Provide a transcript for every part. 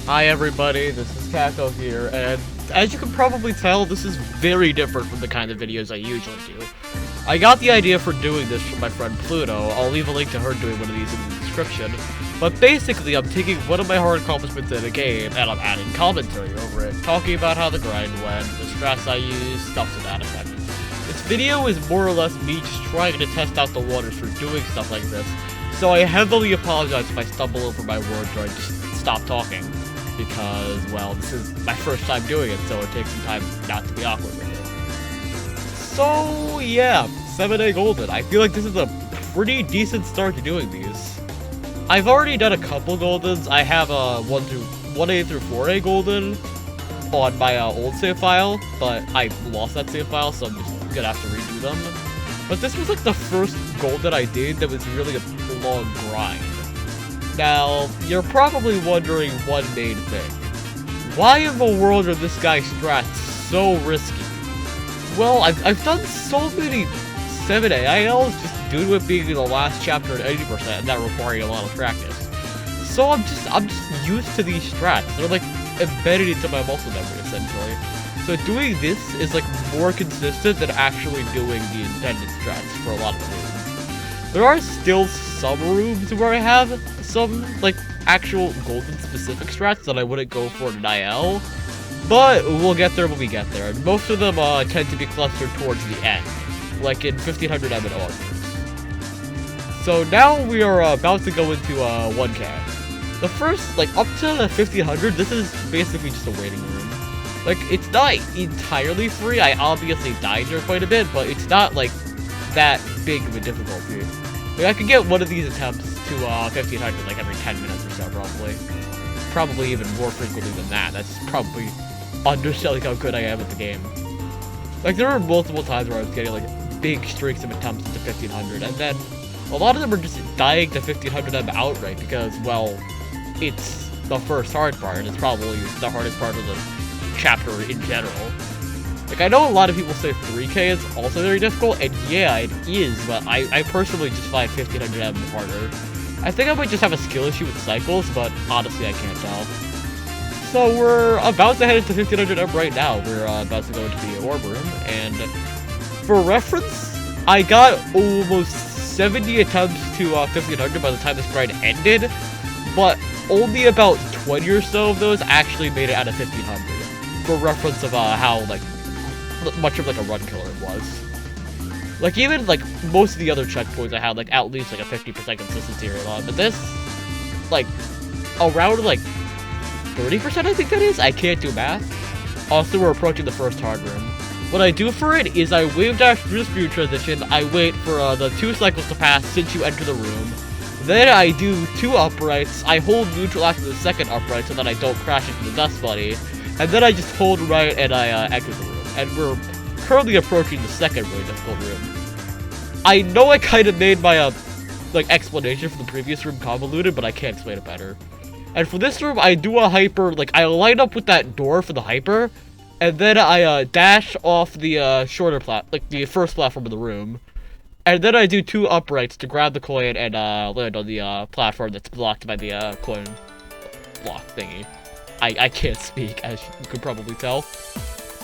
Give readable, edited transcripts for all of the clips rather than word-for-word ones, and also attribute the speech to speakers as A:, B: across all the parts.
A: Hi everybody, this is Kako here, and as you can probably tell, this is very different from the kind of videos I usually do. I got the idea for doing this from my friend Pluto. I'll leave a link to her doing one of these in the description. But basically, I'm taking one of my hard accomplishments in a game, and I'm adding commentary over it, talking about how the grind went, the strats I used, stuff to that effect. This video is more or less me just trying to test out the waters for doing stuff like this, so I heavily apologize if I stumble over my words or I just stop talking. Because, well, this is my first time doing it, so it takes some time not to be awkward with it. So, yeah, 7A Golden. I feel like this is a pretty decent start to doing these. I've already done a couple Goldens. I have a 1A through 4A Golden on my old save file, but I lost that save file, so I'm just gonna have to redo them. But this was like the first Golden I did that was really a long grind. Now, you're probably wondering one main thing. Why in the world are this guy's strats so risky? Well, I've done so many 7A ILs just due to it being in the last chapter at 80% and that requiring a lot of practice. So I'm just used to these strats. They're like embedded into my muscle memory essentially. So doing this is like more consistent than actually doing the intended strats for a lot of the rooms. There are still some rooms where I have some, like, actual Golden specific strats that I wouldn't go for in an IL, but we'll get there when we get there. And most of them tend to be clustered towards the end, like in 1500 M and onwards. So now we are about to go into 1K. The first, like, up to 1500, this is basically just a waiting room. Like, it's not entirely free. I obviously died here quite a bit, but it's not, like, that big of a difficulty. Like, I could get one of these attempts to 1500 like every 10 minutes or so, probably. Probably even more frequently than that. That's probably underselling how good I am at the game. Like, there were multiple times where I was getting, like, big streaks of attempts to 1500, and then a lot of them are just dying to 1500M outright because, well, it's the first hard part, and it's probably the hardest part of the chapter in general. Like, I know a lot of people say 3K is also very difficult, and yeah, it is, but I personally just find 1500M harder. I think I might just have a skill issue with cycles, but honestly, I can't tell. So we're about to head into 1500M right now. We're about to go into the orb room, and for reference, I got almost 70 attempts to 1500 by the time this grind ended, but only about 20 or so of those actually made it out of 1500. For reference of how, like, much of like a run killer it was. Like, even like most of the other checkpoints I had like at least like a 50% consistency rate on, but this like around like 30% I think that is. I can't do math. Also, we're approaching the first hard room. What I do for it is I wave dash through the speed transition, I wait for the 2 cycles to pass since you enter the room. Then I do 2 uprights, I hold neutral after the second upright so that I don't crash into the dust bunny, and then I just hold right and I exit the room. And we're currently approaching the second really difficult room. I know I kind of made my like explanation for the previous room convoluted, but I can't explain it better. And for this room, I do a hyper, like I line up with that door for the hyper, and then I dash off the shorter like the first platform of the room, and then I do 2 uprights to grab the coin and land on the platform that's blocked by the coin block thingy. I can't speak, as you could probably tell.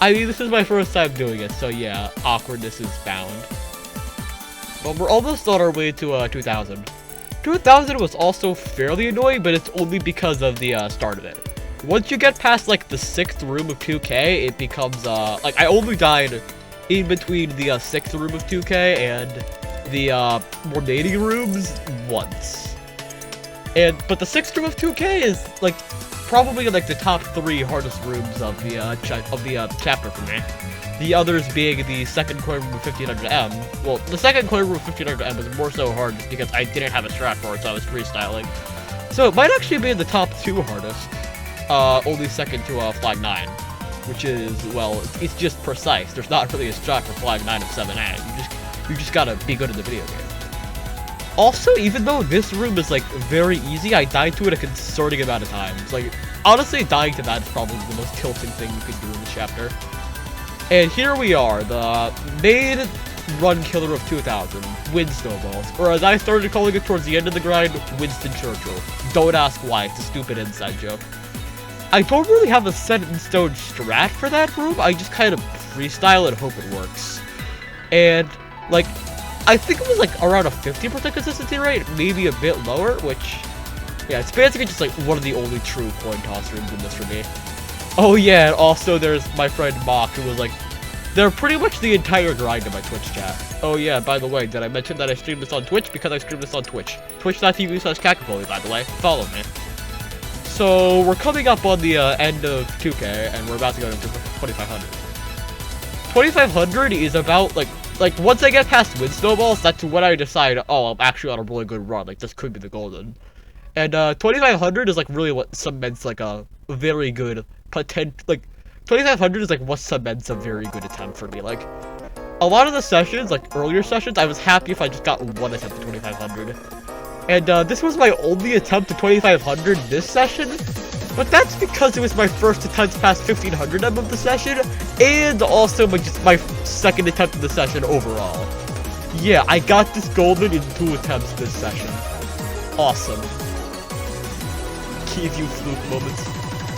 A: I mean, this is my first time doing it, so yeah, awkwardness is bound. But we're almost on our way to 2000. 2000 was also fairly annoying, but it's only because of the start of it. Once you get past like the 6th room of 2K, it becomes like I only died in between the 6th room of 2K and the remaining rooms once. But the 6th room of 2K is like probably like the top 3 hardest rooms of the chapter for me. The others being the second coin room of 1500M. Well, the second coin room of 1500M was more so hard just because I didn't have a strat for it, so I was freestyling. So it might actually be in the top 2 hardest. Only second to Flag 9, which is, well, it's just precise. There's not really a strat for Flag 9 of 7A. You just gotta be good in the video game. Also, even though this room is, like, very easy, I died to it a concerning amount of times. Like, honestly, dying to that is probably the most tilting thing you could do in this chapter. And here we are, the main run killer of 2000, Wind Snowballs. Or as I started calling it towards the end of the grind, Winston Churchill. Don't ask why, it's a stupid inside joke. I don't really have a set in stone strat for that room. I just kind of freestyle and hope it works. And, like, I think it was, like, around a 50% consistency rate, maybe a bit lower, which, yeah, it's basically just, like, one of the only true coin toss rooms in this for me. Oh, yeah, and also there's my friend Mock, who was, like, they're pretty much the entire grind of my Twitch chat. Oh, yeah, by the way, did I mention that I stream this on Twitch? Because I stream this on Twitch. Twitch.tv/Kakapoli, by the way. Follow me. So, we're coming up on the end of 2K, and we're about to go into 2500. 2500 is about, like, once I get past win snowballs, that's when I decide, oh, I'm actually on a really good run, like, this could be the golden. And, 2500 is, like, really what cements, like, a very good potential, like, 2500 is, like, what cements a very good attempt for me, like, a lot of the sessions, like, earlier sessions, I was happy if I just got one attempt at 2500. And, this was my only attempt at 2500 this session, but that's because it was my first attempt past 1500 of the session, and also my second attempt in the session overall. Yeah, I got this golden in 2 attempts this session. Awesome. Keeview fluke moments.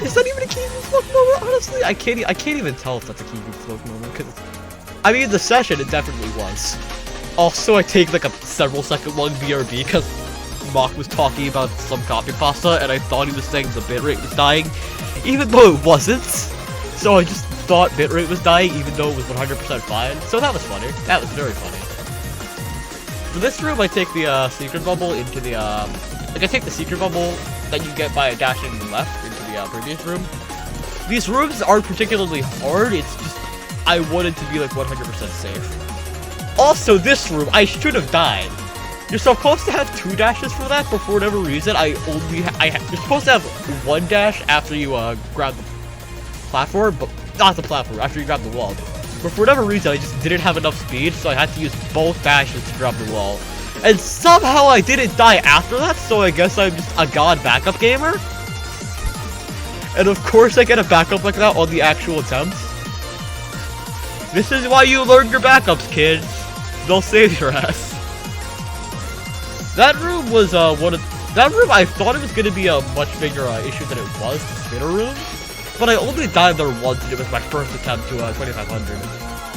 A: Is that even a Keeview fluke moment, honestly? I can't even tell if that's a Keeview fluke moment, because, I mean, the session, it definitely was. Also, I take, like, a several second long BRB, because Mock was talking about some copy pasta, and I thought he was saying the bitrate was dying, even though it wasn't. So I just thought bitrate was dying, even though it was 100% fine. So that was funny. That was very funny. For this room, I take the secret bubble into the like I take the secret bubble that you get by dashing left into the previous room. These rooms aren't particularly hard. It's just I wanted to be like 100% safe. Also, this room, I should have died. You're supposed to have 2 dashes for that, but for whatever reason, you're supposed to have 1 dash after you grab the platform, but not the platform, after you grab the wall. But for whatever reason, I just didn't have enough speed, so I had to use both dashes to grab the wall. And somehow I didn't die after that, so I guess I'm just a god backup gamer. And of course I get a backup like that on the actual attempt. This is why you learn your backups, kids. They'll save your ass. That room was, that room, I thought it was going to be a much bigger issue than it was, the spinner room. But I only died there once, and it was my first attempt to 2500.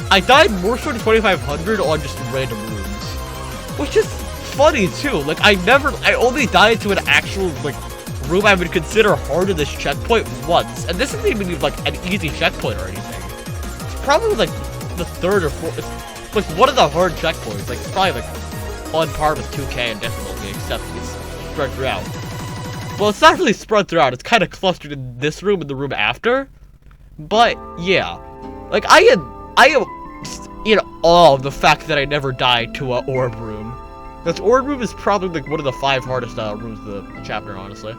A: I died more so to 2500 on just random rooms. Which is funny, too. Like, I only died to an actual, like, room I would consider hard in this checkpoint once. And this isn't even, like, an easy checkpoint or anything. It's probably, like, the 3rd or 4th, it's, like, one of the hard checkpoints. Like, it's probably, like, on par with 2K and difficulty, except it's spread throughout. Well, it's not really spread throughout, it's kind of clustered in this room and the room after. But, yeah. Like, I am in awe of the fact that I never died to a orb room. This orb room is probably, like, one of the 5 hardest rooms of the chapter, honestly.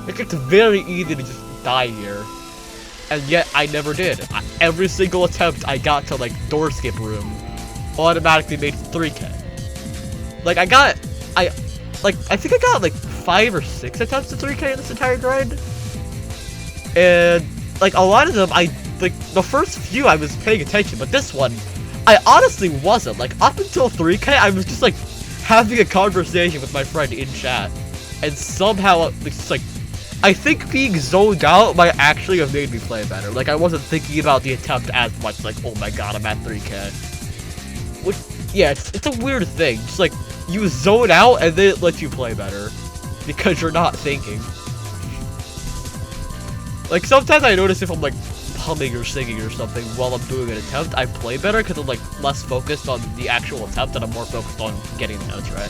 A: Like, it's very easy to just die here. And yet, I never did. Every single attempt I got to, like, door skip room automatically made 3K. Like, I think I got, like, 5 or 6 attempts at 3K in this entire grind. And, like, a lot of them, like, the first few I was paying attention, but this one, I honestly wasn't. Like, up until 3K, I was just, like, having a conversation with my friend in chat. And somehow, it's like, I think being zoned out might actually have made me play better. Like, I wasn't thinking about the attempt as much, like, oh my god, I'm at 3K. Which, yeah, it's a weird thing. Just, like, you zone out and then it lets you play better. Because you're not thinking. Like, sometimes I notice if I'm, like, humming or singing or something while I'm doing an attempt, I play better because I'm, like, less focused on the actual attempt and I'm more focused on getting the notes right.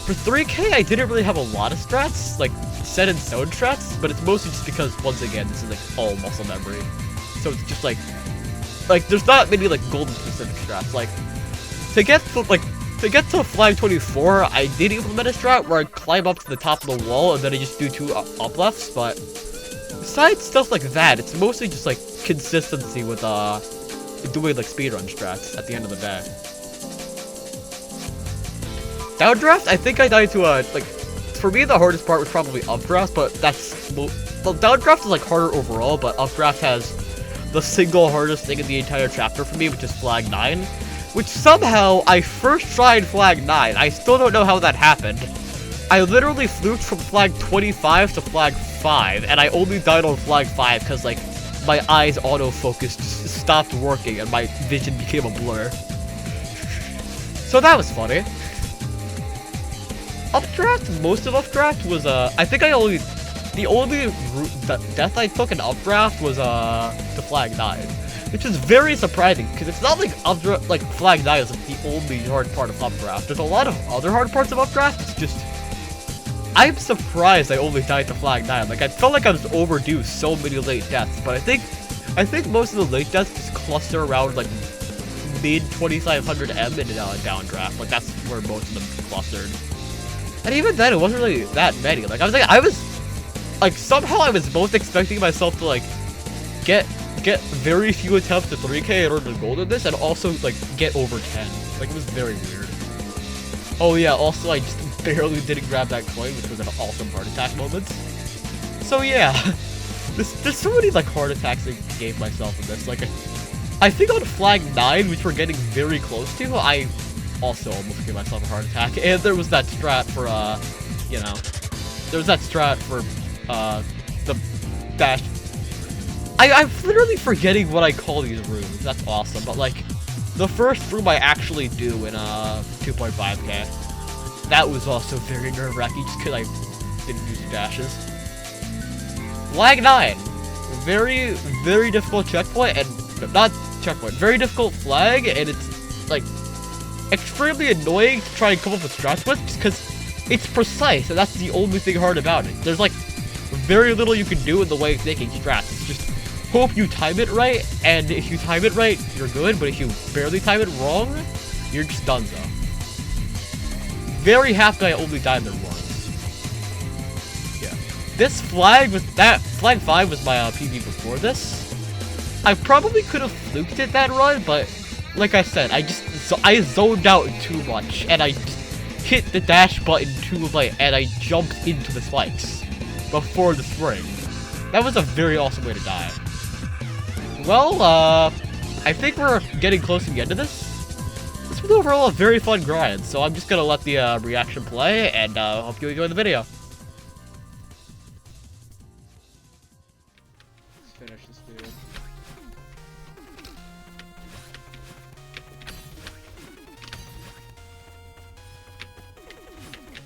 A: For 3K, I didn't really have a lot of strats, like, set in stone strats, but it's mostly just because, once again, this is, like, all muscle memory. So it's just, like, there's not many, like, golden specific strats. Like, to get to Flag 24, I did implement a strat where I climb up to the top of the wall and then I just do 2 up lefts, but besides stuff like that, it's mostly just, like, consistency with, doing, like, speedrun strats at the end of the day. Downdraft, I think I died to, like, for me the hardest part was probably updraft, but that's, well, downdraft is, like, harder overall, but updraft has the single hardest thing in the entire chapter for me, which is Flag 9. Which somehow, I first tried Flag 9. I still don't know how that happened. I literally fluked from flag 25 to flag 5, and I only died on flag 5 because, like, my eyes autofocus just stopped working and my vision became a blur. So that was funny. Updraft, most of updraft was, I think the only death I took in updraft was, to flag 9. Which is very surprising, because it's not like updraft, like, flag 9 is like the only hard part of updraft. There's a lot of other hard parts of updraft, it's just... I'm surprised I only died to flag 9. Like, I felt like I was overdue so many late deaths, but I think most of the late deaths just cluster around, like, mid-2500 M and downdraft. Like, that's where most of them clustered. And even then, it wasn't really that many. Like, somehow I was both expecting myself to, like, get very few attempts at 3K in order to gold in this, and also, like, get over 10. Like, it was very weird. Oh yeah, also I just barely didn't grab that coin, which was an awesome heart attack moment. So yeah, there's so many, like, heart attacks I gave myself in this. Like, I think on flag 9, which we're getting very close to, I also almost gave myself a heart attack. And there was that strat for, the dash. I'm literally forgetting what I call these rooms. That's awesome. But, like, the first room I actually do in 2.5K. That was also very nerve-wracking just because I didn't use dashes. Flag 9. Very, very difficult checkpoint, and not checkpoint. Very difficult flag, and it's, like, extremely annoying to try and come up with strats with just because it's precise, and that's the only thing hard about it. There's, like, very little you can do in the way of making strats. It's just hope you time it right, and if you time it right, you're good, but if you barely time it wrong, you're just donezo. Very happy I only died there once. Yeah. This flag flag 5 was my PB before this. I probably could have fluked it that run, but like I said, I zoned out too much, and I just hit the dash button too late, and I jumped into the spikes before the spring. That was a very awesome way to die. Well, I think we're getting close to the end of this. This was overall a very fun grind, so I'm just gonna let the reaction play, and hope you enjoy the video. Let's finish this dude.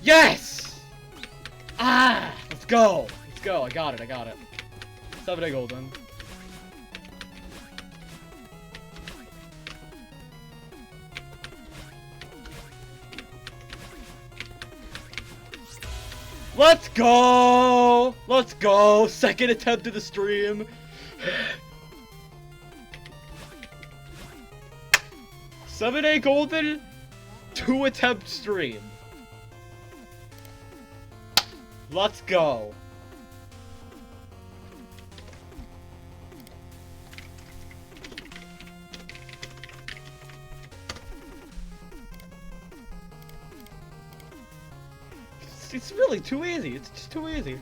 A: Yes! Ah! Let's go! Let's go, I got it. 7A golden. Let's go! Let's go! Second attempt of the stream. 7A golden, 2 attempt stream. Let's go. It's really too easy. It's just too easy.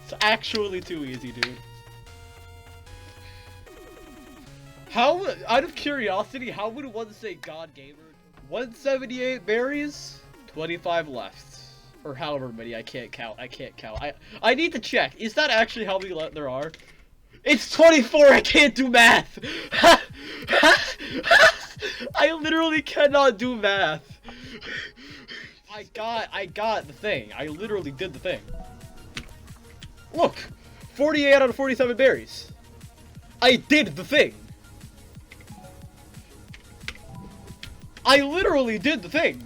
A: It's actually too easy, dude. How, out of curiosity, how would one say God Gamer? 178 berries, 25 left. Or however many, I can't count. I need to check. Is that actually how many there are? It's 24, I can't do math! I literally cannot do math. I got the thing. I literally did the thing. Look! 48 out of 47 berries. I did the thing. I literally did the thing.